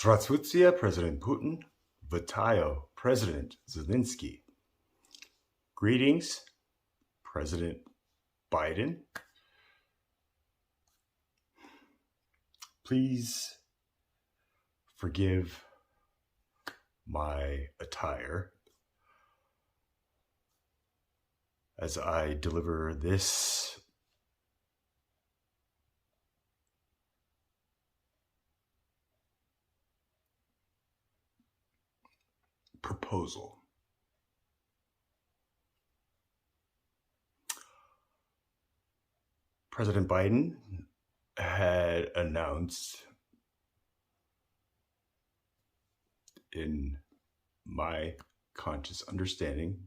Здравствуйте, President Putin. Vitayo, President Zalinsky. Greetings, President Biden. Please forgive my attire as I deliver this proposal. President Biden had announced, in my conscious understanding,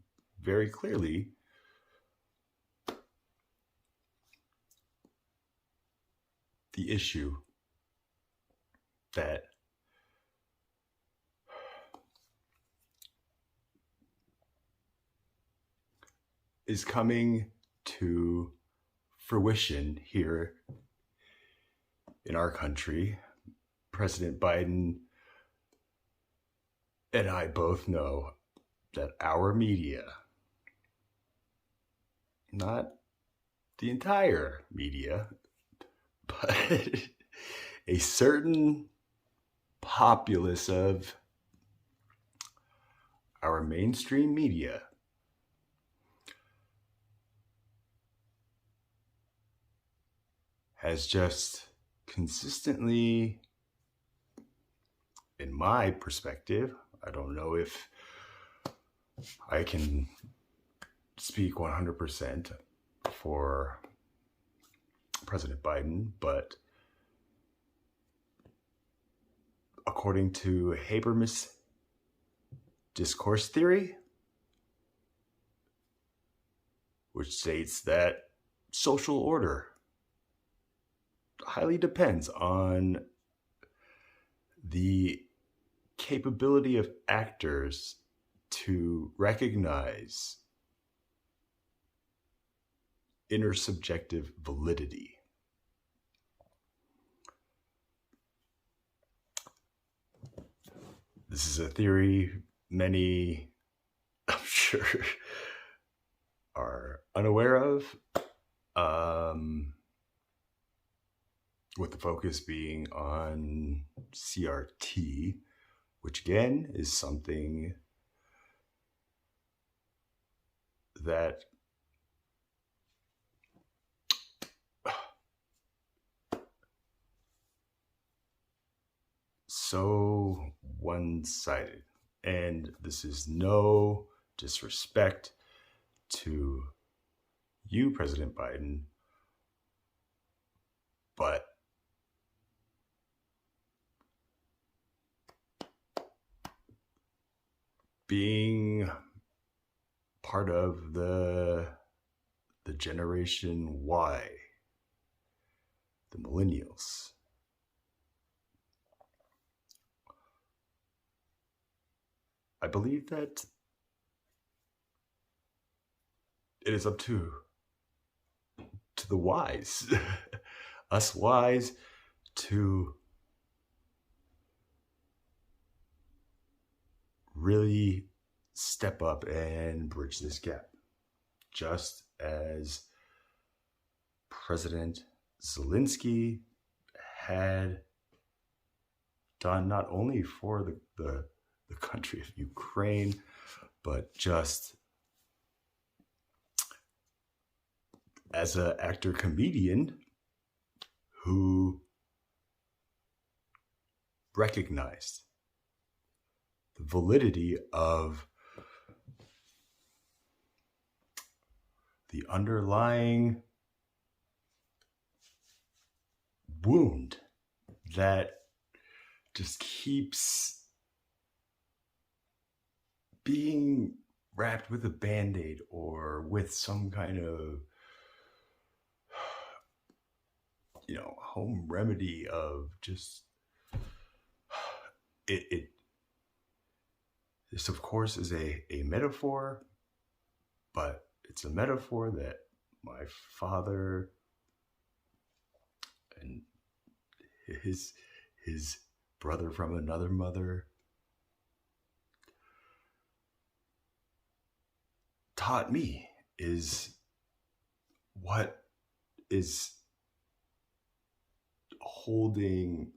very clearly the issue that is coming to fruition here in our country. President Biden and I both know that our media, not the entire media, but a certain populace of our mainstream media has just consistently, in my perspective, I don't know if I can speak 100% for President Biden, but according to Habermas discourse theory, which states that social order highly depends on the capability of actors to recognize intersubjective validity. This is a theory many, I'm sure, are unaware of, with the focus being on CRT, which again is something that so one-sided. And this is no disrespect to you, President Biden, but being part of the Generation Y, the millennials, I believe that it is up to the wise, us wise, to really step up and bridge this gap, just as President Zalinsky had done, not only for the country of Ukraine, but just as an actor comedian who recognized the validity of the underlying wound that just keeps being wrapped with a Band-Aid or with some kind of, home remedy of just, this of course is a metaphor, but it's a metaphor that my father and his brother from another mother, taught me is what is holding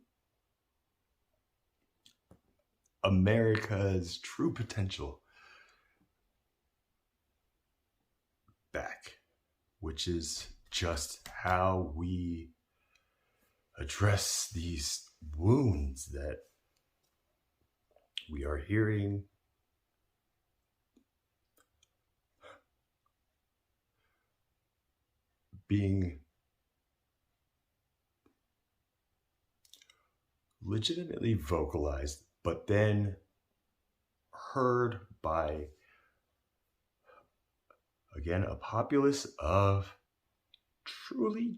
America's true potential back, which is just how we address these wounds that we are hearing being legitimately vocalized, but then heard by, again, a populace of truly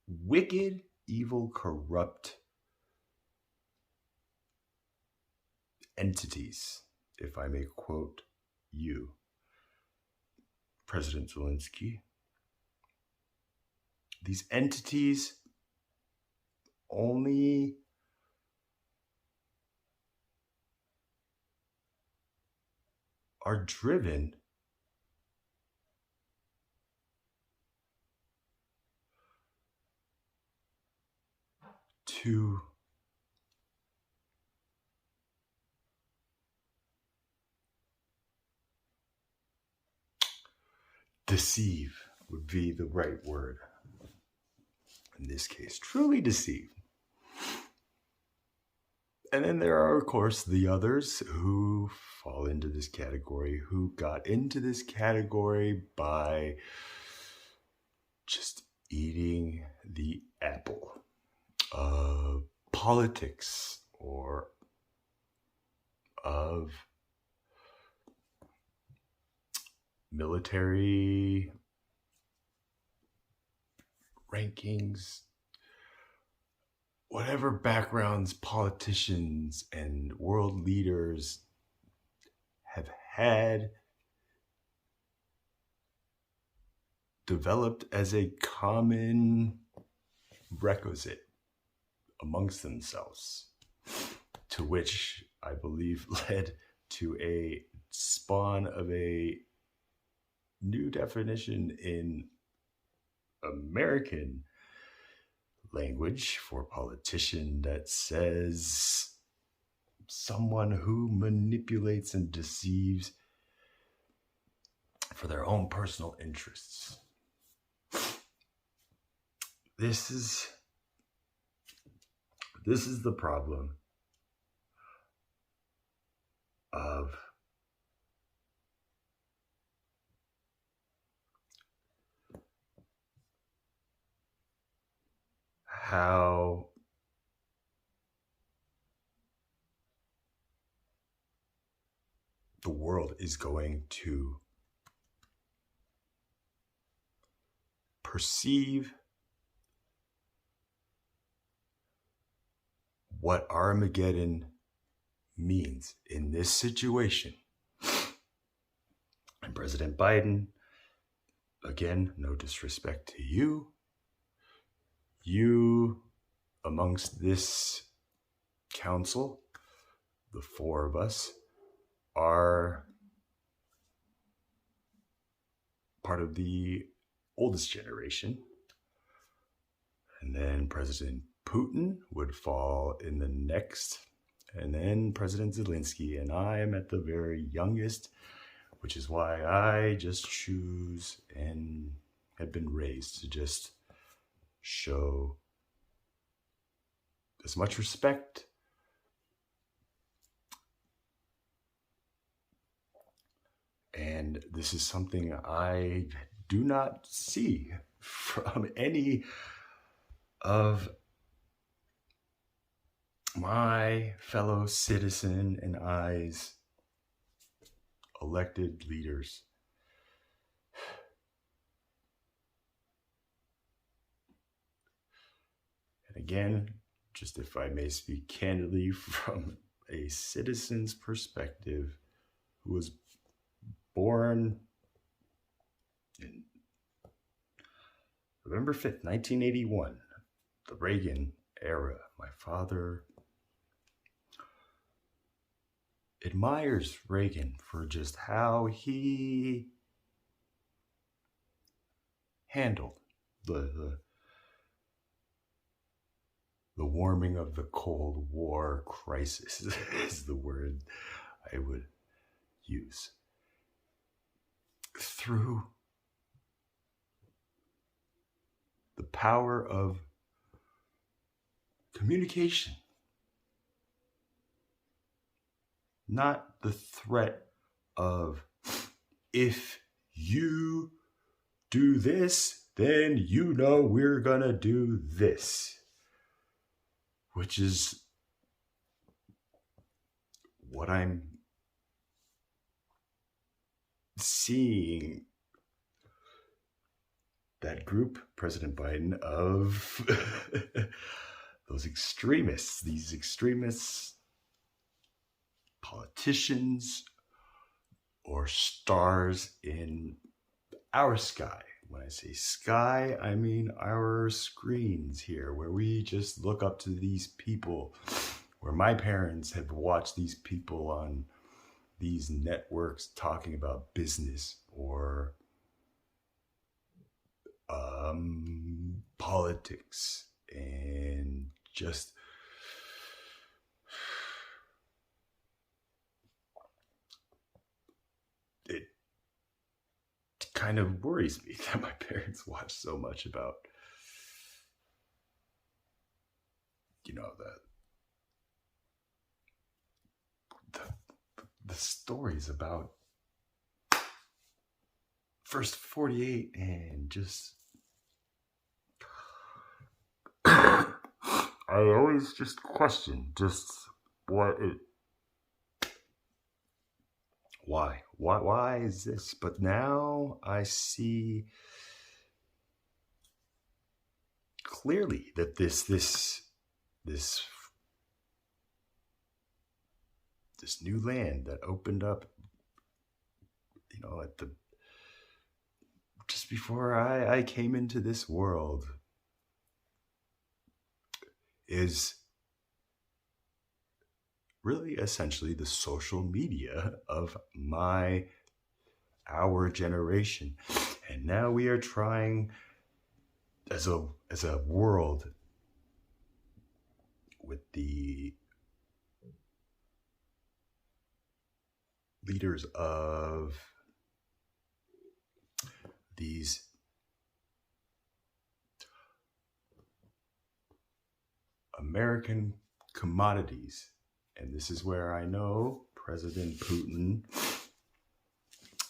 wicked, evil, corrupt entities, if I may quote you, President Zalinsky. These entities only are driven to deceive, would be the right word. In this case, truly deceive. And then there are, of course, the others who fall into this category, who got into this category by just eating the apple of politics or of military rankings, whatever backgrounds politicians and world leaders have had developed as a common requisite amongst themselves, to which I believe led to a spawn of a new definition in American language for politician that says someone who manipulates and deceives for their own personal interests. This is the problem of how the world is going to perceive what Armageddon means in this situation. And President Biden, again, no disrespect to you, amongst this council, the four of us, are part of the oldest generation. And then President Putin would fall in the next, and then President Zalinsky, and I am at the very youngest, which is why I just choose and have been raised to just show as much respect and this is something I do not see from any of my fellow citizen and I's elected leaders. And again, just if I may speak candidly from a citizen's perspective who was born in November 5th, 1981, the Reagan era. My father admires Reagan for just how he handled the warming of the Cold War crisis is the word I would use. Through the power of communication, not the threat of, if you do this, then you know we're gonna do this, which is what I'm seeing that group, President Biden, of those extremists, these extremists, politicians, or stars in our sky. When I say sky, I mean our screens here, where we just look up to these people, where my parents have watched these people on these networks talking about business or politics, and just it kind of worries me that my parents watch so much about, the stories about First 48 and just I always just question just why is this? But now I see clearly that this new land that opened up, at the just before I came into this world, is really essentially the social media of our generation. And now we are trying as a world, with the leaders of these American commodities. And this is where I know President Putin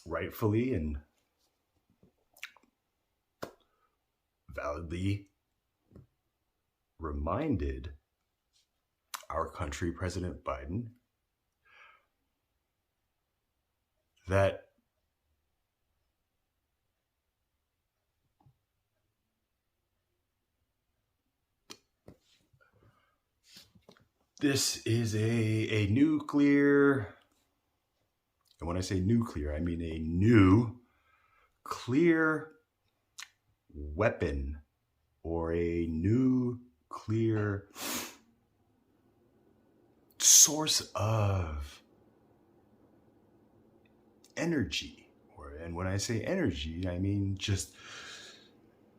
rightfully and validly reminded our country, President Biden, that this is a nuclear, and when I say nuclear, I mean a new clear weapon, or a nuclear source of energy. And when I say energy, I mean just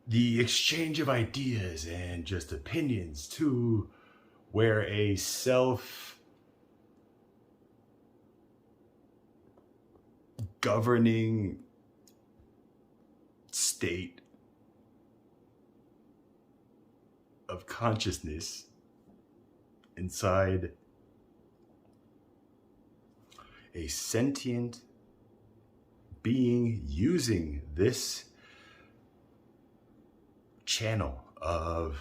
the exchange of ideas and just opinions, to where a self-governing state of consciousness inside a sentient being using this channel of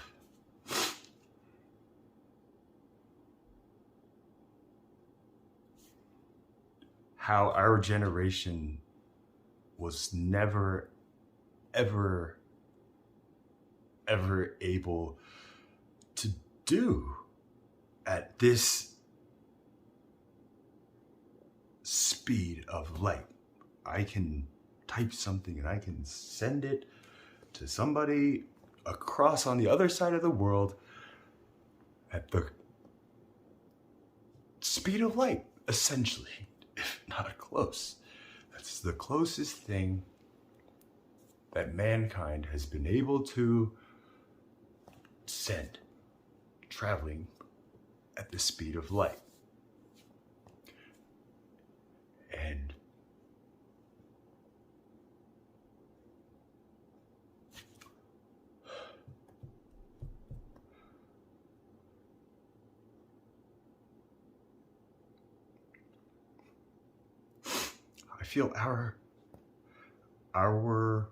how our generation was never, ever able to do at this speed of light. I can type something and I can send it to somebody across on the other side of the world at the speed of light, essentially, if not close. That's the closest thing that mankind has been able to send, traveling at the speed of light. And I feel our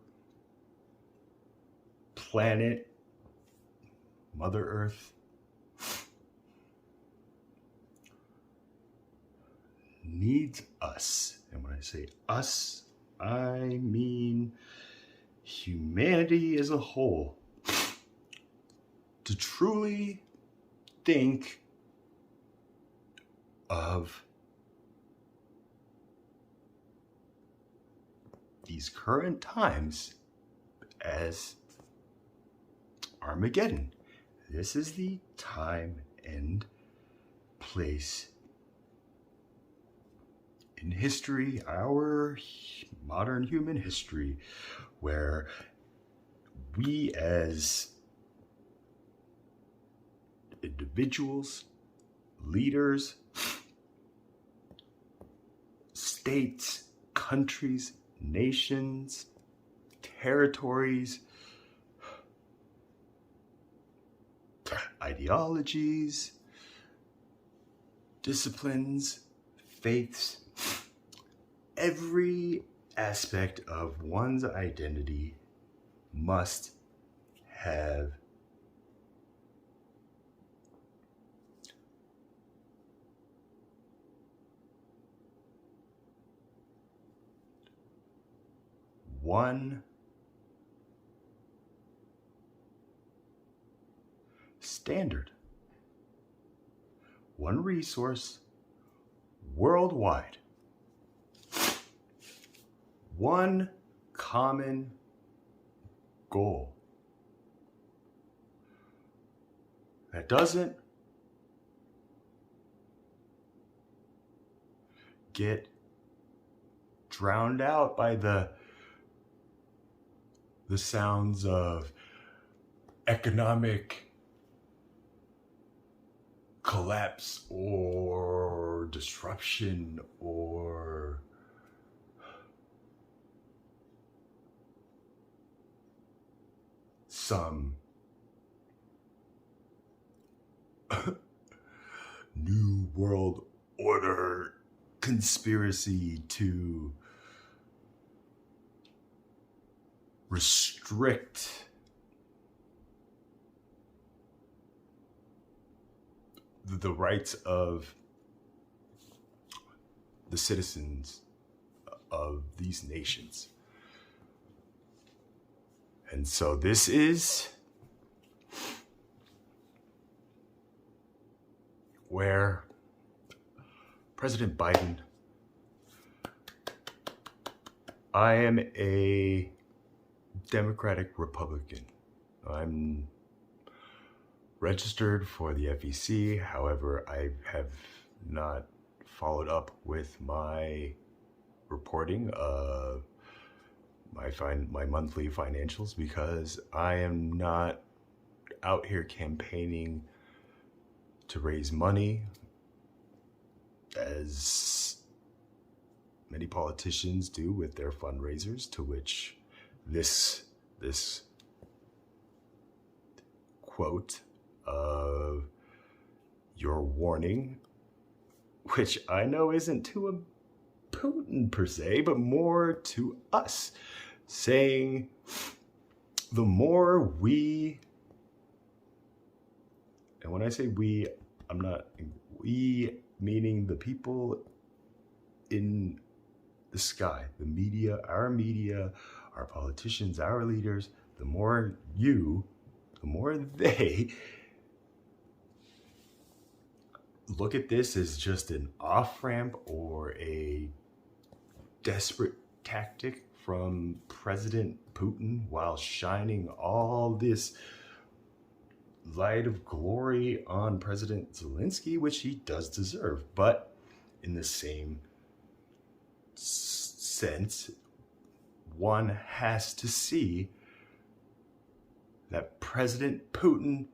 planet, Mother Earth, needs us. And when I say us, I mean humanity as a whole, to truly think of these current times as Armageddon. This is the time and place in history, our modern human history, where we as individuals, leaders, states, countries, nations, territories, ideologies, disciplines, faiths, every aspect of one's identity must have one standard, one resource worldwide, one common goal that doesn't get drowned out by the sounds of economic collapse or disruption or some new world order conspiracy to restrict the rights of the citizens of these nations. And so this is where President Biden, I am a Democratic Republican. I'm registered for the FEC. However, I have not followed up with my reporting of my monthly financials because I am not out here campaigning to raise money as many politicians do with their fundraisers, to which this quote of your warning, which I know isn't to a Putin per se, but more to us, saying the more we, and when I say we, I'm not, we meaning the people in the sky, the media, our politicians, our leaders, the more they look at this as just an off-ramp or a desperate tactic from President Putin while shining all this light of glory on President Zalinsky, which he does deserve. But in the same sense, one has to see that President Putin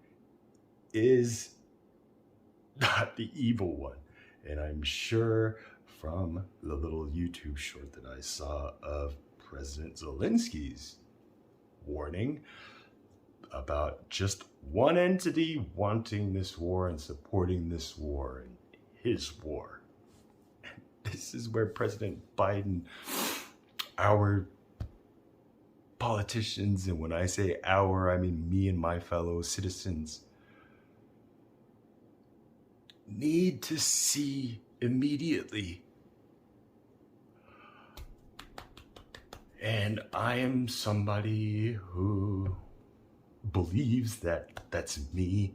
is not the evil one. And I'm sure from the little YouTube short that I saw of President Zalinsky's warning about just one entity wanting this war and supporting this war and his war. This is where President Biden, our politicians, and when I say our, I mean me and my fellow citizens, need to see immediately. And I am somebody who believes that that's me,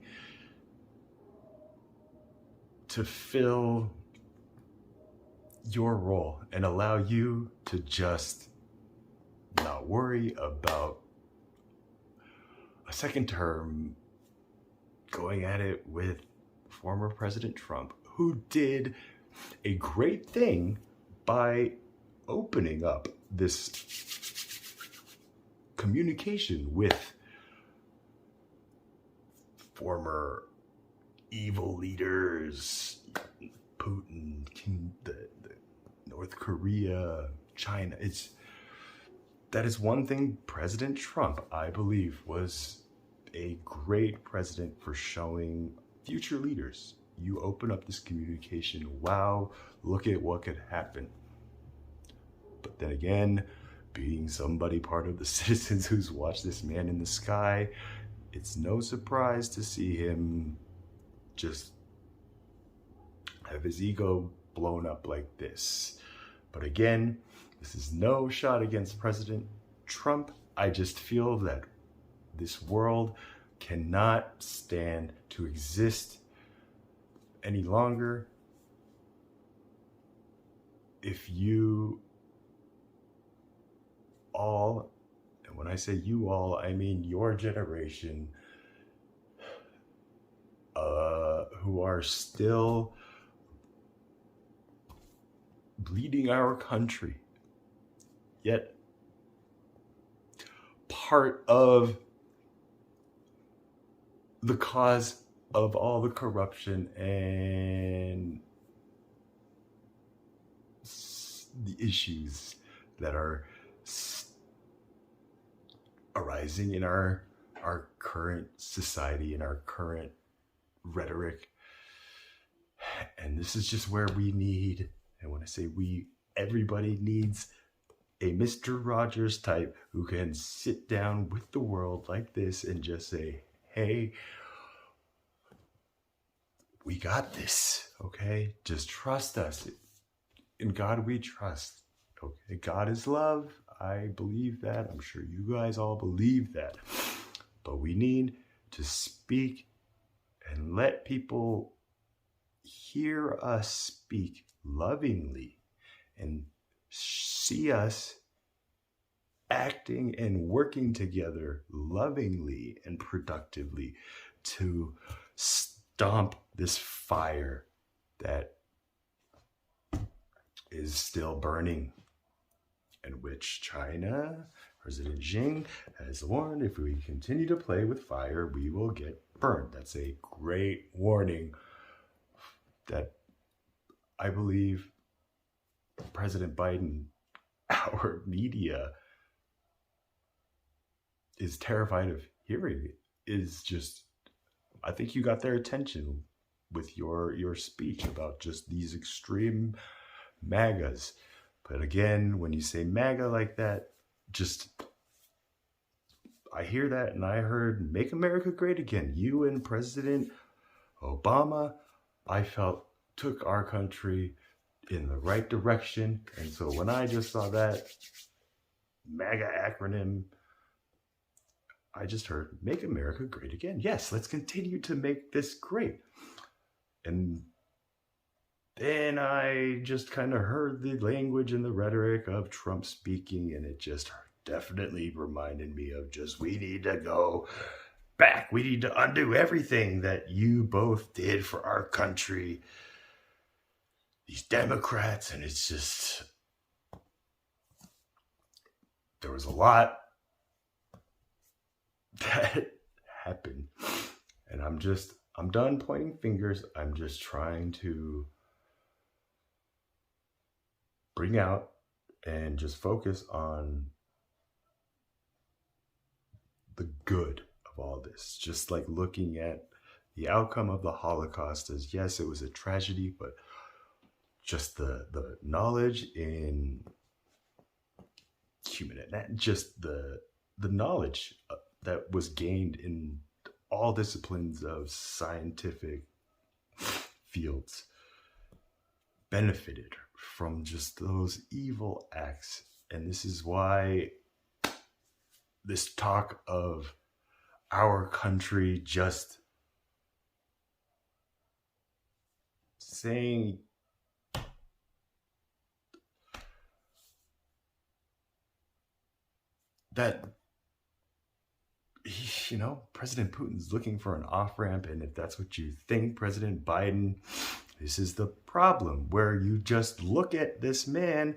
to fill your role and allow you to just not worry about a second term going at it with former President Trump, who did a great thing by opening up this communication with former evil leaders, Putin, the North Korea, China. That is one thing President Trump, I believe, was a great president for showing future leaders. You open up this communication, wow, look at what could happen. But then again, being somebody part of the citizens who's watched this man in the sky, it's no surprise to see him just have his ego blown up like this. But again, this is no shot against President Trump. I just feel that this world cannot stand to exist any longer if you all, and when I say you all, I mean your generation, who are still bleeding our country, yet part of the cause of all the corruption and the issues that are arising in our current society, in our current rhetoric. And this is just where we need, and when I say we, everybody needs a Mr. Rogers type who can sit down with the world like this and just say, hey, we got this, okay? Just trust us. In God we trust, okay? God is love. I believe that. I'm sure you guys all believe that. But we need to speak and let people hear us speak lovingly and see us acting and working together lovingly and productively to stomp this fire that is still burning, in which China, President Xi has warned, if we continue to play with fire, we will get burned. That's a great warning that I believe President Biden, our media, is terrified of hearing. Is just, I think you got their attention with your speech about just these extreme MAGAs. But again, when you say MAGA like that, just, I hear that and I heard Make America Great Again. You and President Obama, I felt, took our country in the right direction. And so when I just saw that MAGA acronym, I just heard Make America Great Again. Yes, let's continue to make this great. And then I just kind of heard the language and the rhetoric of Trump speaking, and it just definitely reminded me of just, we need to go back. We need to undo everything that you both did for our country. These Democrats, and it's just, there was a lot that happened. And I'm done pointing fingers. I'm just trying to bring out and just focus on the good of all this. Just like looking at the outcome of the Holocaust as, yes, it was a tragedy, but just the knowledge in human, just the knowledge that was gained in all disciplines of scientific fields benefited from just those evil acts. And this is why this talk of our country just saying that, you know, President Putin's looking for an off-ramp, and if that's what you think, President Biden, this is the problem, where you just look at this man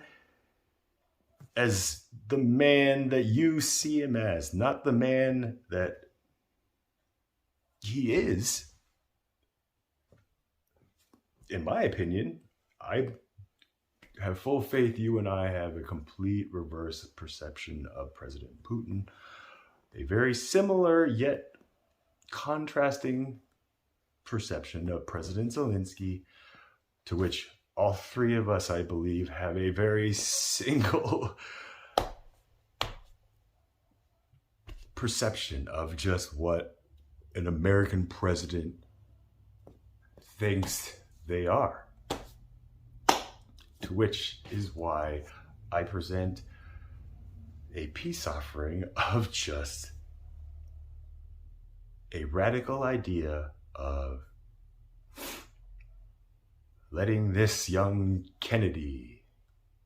as the man that you see him as, not the man that he is. In my opinion, I have full faith you and I have a complete reverse perception of President Putin. A very similar yet contrasting perception of President Zalinsky, to which all three of us, I believe, have a very single perception of just what an American president thinks they are. To which is why I present a peace offering of just a radical idea of letting this young Kennedy,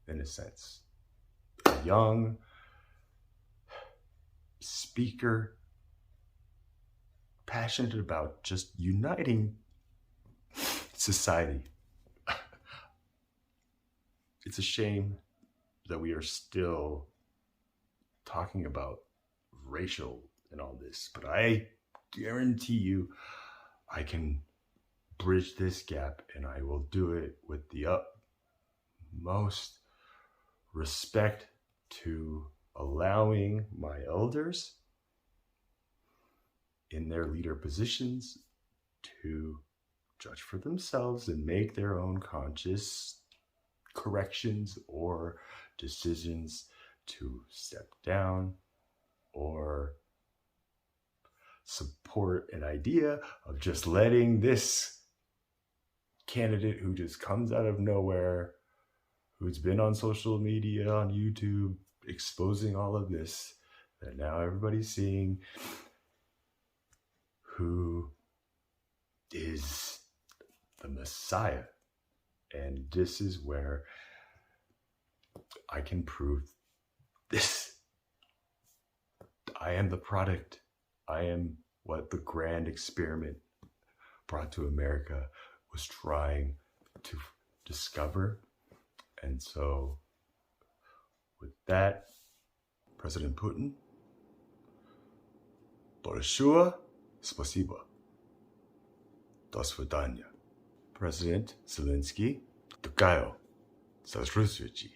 in a sense, a young speaker, passionate about just uniting society. It's a shame that we are still talking about racial and all this, but I guarantee you I can bridge this gap, and I will do it with the utmost respect to allowing my elders in their leader positions to judge for themselves and make their own conscious corrections or decisions to step down or support an idea of just letting this candidate who just comes out of nowhere, who's been on social media, on YouTube, exposing all of this, that now everybody's seeing, who is the Messiah. And this is where I can prove this. I am the product. I am what the grand experiment brought to America was trying to discover. And so with that, President Putin, большое спасибо. До свидания. President Zalinsky, Tukayo, Zazrusvici.